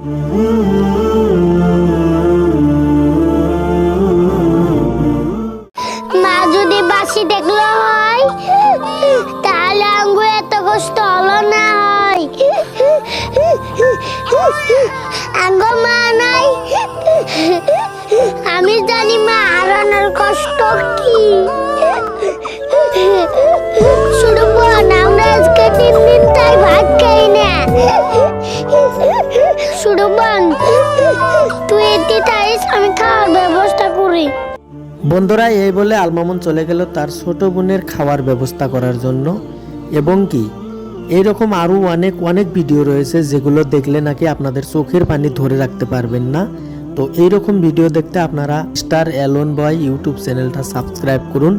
মা যদি বাসি দেখলো হয় তাহলে আঙ্গুর এত কষ্ট হলো না হয়। আঙ্গো মা নাই, আমি জানি মা হারানোর কষ্ট কি। শুধু বোন, আমরা আজকে 3 দিন তাই ভাত খাই না। শুধু বোন, তুই এটি তাইস, আমি খাওয়ার ব্যবস্থা করি। বন্ধুরা, এই বলে আলমামুন চলে গেল তার ছোট বোনের খাওয়ার ব্যবস্থা করার জন্য। এবং কি এইরকম আরও অনেক অনেক ভিডিও রয়েছে যেগুলো দেখলে নাকি আপনাদের চোখের পানি ধরে রাখতে পারবেন না। তো এইরকম ভিডিও দেখতে আপনারা স্টার অ্যালোন বয় ইউটিউব চ্যানেলটা সাবস্ক্রাইব করুন।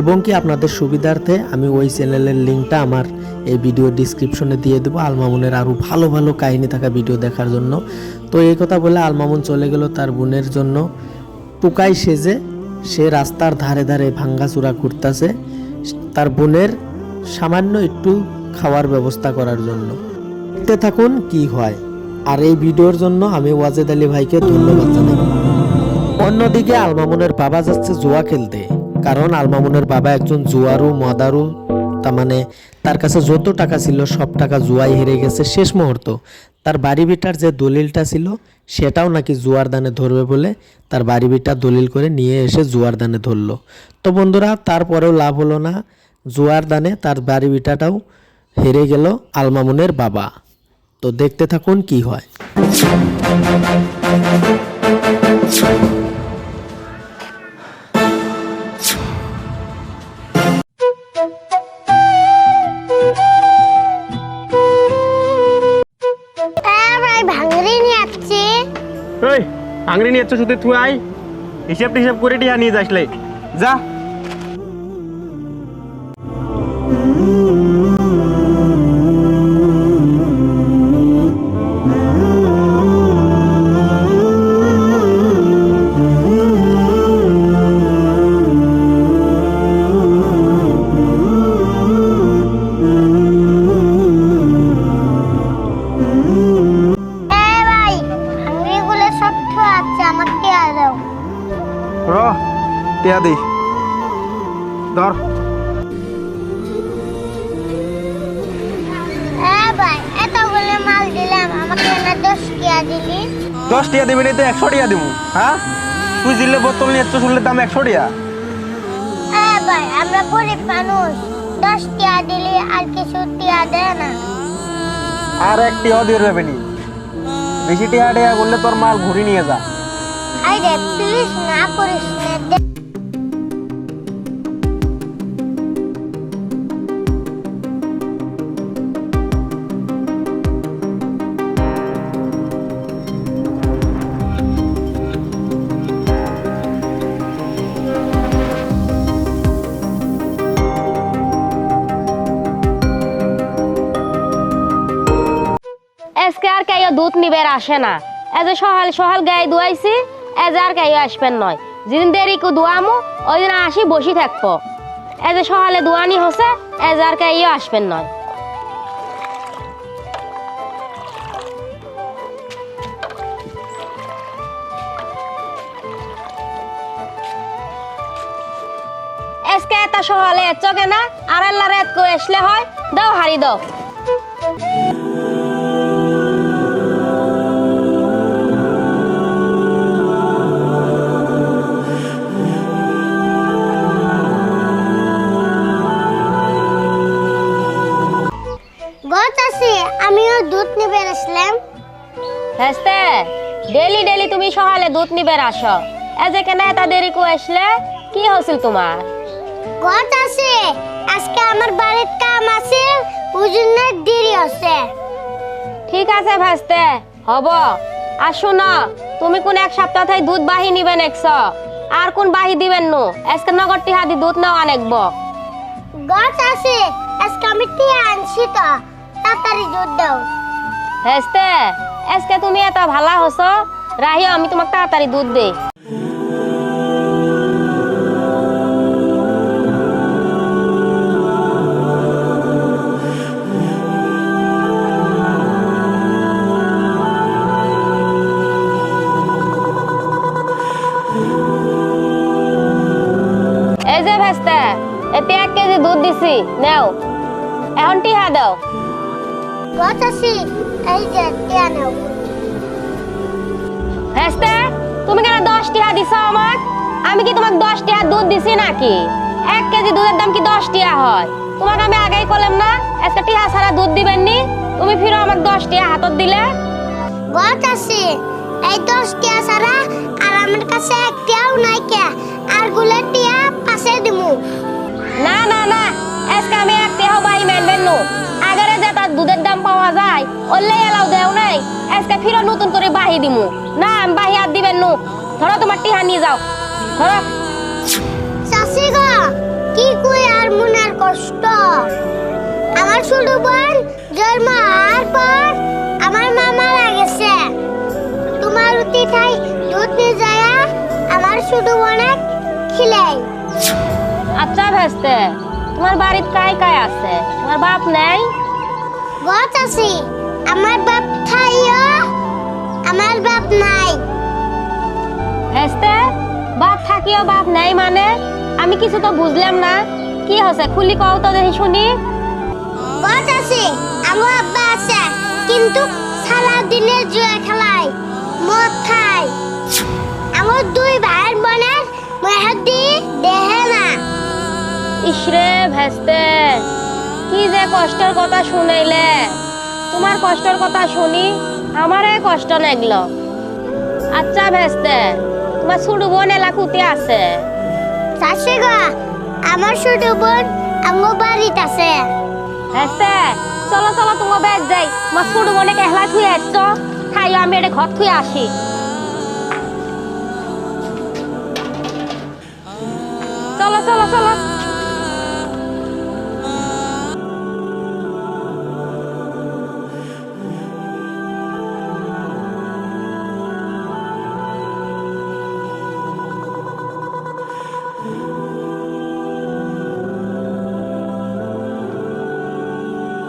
এবং কি আপনাদের সুবিধার্থে আমি ওই চ্যানেলের লিঙ্কটা আমার এই ভিডিও ডিসক্রিপশনে দিয়ে দেবো আলমামুনের আরও ভালো ভালো কাহিনী থাকা ভিডিও দেখার জন্য। তো এই কথা বলে আলমামুন চলে গেল তার বোনের জন্য টুকাই সেজে। সে রাস্তার ধারে ধারে ভাঙ্গাচুরা করতেছে তার বোনের সামান্য একটু খাওয়ার ব্যবস্থা করার জন্য। দেখতে থাকুন কি হয়। আর এই ভিডিওর জন্য আমি ওয়াজেদ আলী ভাইকে ধন্যবাদ জানাই। অন্যদিকে আলমামুনের বাবা যাচ্ছে জুয়া খেলতে, কারণ আলমামুনের বাবা একজন জুয়ারু মদারু। তার মানে তার কাছে যত টাকা ছিল সব টাকা জুয়ায় হেরে গেছে শেষ মুহূর্ত। তার বাড়ি ভিটার যে দলিলটা ছিল সেটাও নাকি জুয়ার দানে ধরবে বলে তার বাড়ি ভিটা দলিল করে নিয়ে এসে জুয়ার দানে ধরলো। তো বন্ধুরা, তারপরেও লাভ হলো না, জুয়ার দানে তার বাড়ি ভিটাটাও হেরে গেল আলমামুনের বাবা। তো দেখতে থাকুন কি হয়। ভাই ভাঙড়ি নিয়ে আসছি। এই ভাঙড়ি নিয়ে শুধু তুই আই, হিসাব টিসাব করে টিহা নিয়ে যাসলে যা। ভাই ভাঙড়িগুলো শক্ত আছে, আমাকে আর দাও। র টিয়া দি ধর। ভাই এতগুলো মাল দিলাম, আমাকে না 10 টাকা দিলি? 10 টিয়া দিবি না তো 100 টিয়া দিব। হ্যাঁ, তুই জিল্লে বোতল নিয়ে শুনলে দাম 100 টিয়া। ভাই আমরা গরিব মানুষ, 10 টাকা দিলি আর কিছু টাকা দেয় না। আর 1 টিয়াও দিয়ে যাবে নি, বেশি টিয়া টিয়া করলে তোর মাল ঘুরি নিয়ে যা। আরে প্লিজ না করিস না। আজকে আর কেউ দুধ নিবের আসে না। এজ সহাল সহাল গায়ে দুয়াইছি, এজ আর কেউ আসবেন নয়। যেদিন দেরি কো দুয়ামো ওই দিন আসি বসি থাকবো। এজ সহালে দুয়ানি হসে, এজ আর কেউ আসবেন নয়। আজকে এত সহালে চকে না, আর আল্লাহ রাত কো আসলে হয় দাও হারি দাও। আমিও দুধ নিবে আসলাম। হেস্তে ডেলি ডেলি তুমি সকালে দুধ নিবে আসো, এজ কেন এত দেরি কো আসলে? কি হছিল তোমার? গত আছে, আজকে আমার বাড়ির কাম আছে, ওজন্য দেরি হচ্ছে। ঠিক আছে ভাস্তে, হব। আর শোনো, তুমি কোন এক সপ্তাহ থেকে দুধ বাহি নিবে নেক্স, আর কোন বাহি দিবেন নো? আজকে নগদ টিহা দি দুধ নাও আনেকব। গত আছে, আজকে আমি টিয়া আনছি তো, তাড়াতাড়ি দুধ দাও। হেস্তে আজকে তুমি এত ভালা হস, রাহিও আমি তোমাকে তাড়াতাড়ি দুধ দেই। দুধ দিছি নেও এখন টিহা দাও গো চাচি এই যে টিয়া নাও হেস্তে তুমি কেন 10 টিহা দিছো আমাক আমি কি তোমাক 10 টিহা দুধ দিছি নাকি 1 কেজি দুধের দাম কি 10 টিহা হয় তোমাক আমি আগেই কইলাম না আজকে টিহা ছাড়া দুধ দিবেন নি তুমি ফিরো আমাক 10 টিহা হাতত দিলে গো চাচি এই 10 টিয়া ছাড়া আর আমার কাছে একটাও নাই কে আর গুলা টিয়া পাশে দিমু না না না আজকে আমি এক টিহাও বাহি মানবেন নো আগেরে যে তার দুধের দাম পাওয়া যায় ওলে এলাও দেও নাই আজকে ফিরো নতুন করে বাহি দিমু না আমি বাহি আর দিবেন নো ধরো তোমার টিহা নিয়ে যাও ধরো চাচি গো কি কই আর মনের কষ্ট আমার ছোট বোন জন্ম হওয়ার পর আমার মা মারা গেছে তোমার উতি ঠাই দুধ নিয়ে যায় আমার ছোট বোনে খিলাই আচ্ছা ভেস্তে তোমার বাড়িত কাই কাই আছে তোমার বাপ নাই গো চাচি আমার বাপ ঠাইও আমার বাপ নাই ভেস্তে বাপ থাকিও বাপ নাই মানে আমি কিছু তো বুঝলাম না কি হচ্ছে খুলি কও তো দেখি শুনি গো চাচি আমার আব্বা আছে কিন্তু সারা দিনে জুয়া খেলায় মদ খায় আমার দুই ভাই বোনের মেহেদি দেহে না ইসরে ভেস্তে কি যে কষ্টের কথা শুনাইলে তোমার কষ্টের কথা শুনি আমারে কষ্ট লাগলো আচ্ছা ভেস্তে তোমার ছোট বোন এলাকুতে আছে চাচি গো আমার ছোট বোন আমার বাড়িতে আছে ভেস্তে চলো চলো তোমার ব্যাগ যাই তোমার ছোট বোনে কেহলা থুয়ে আসছো খাই আমি এটা ঘর থুয়ে আসি চলো চলো চলো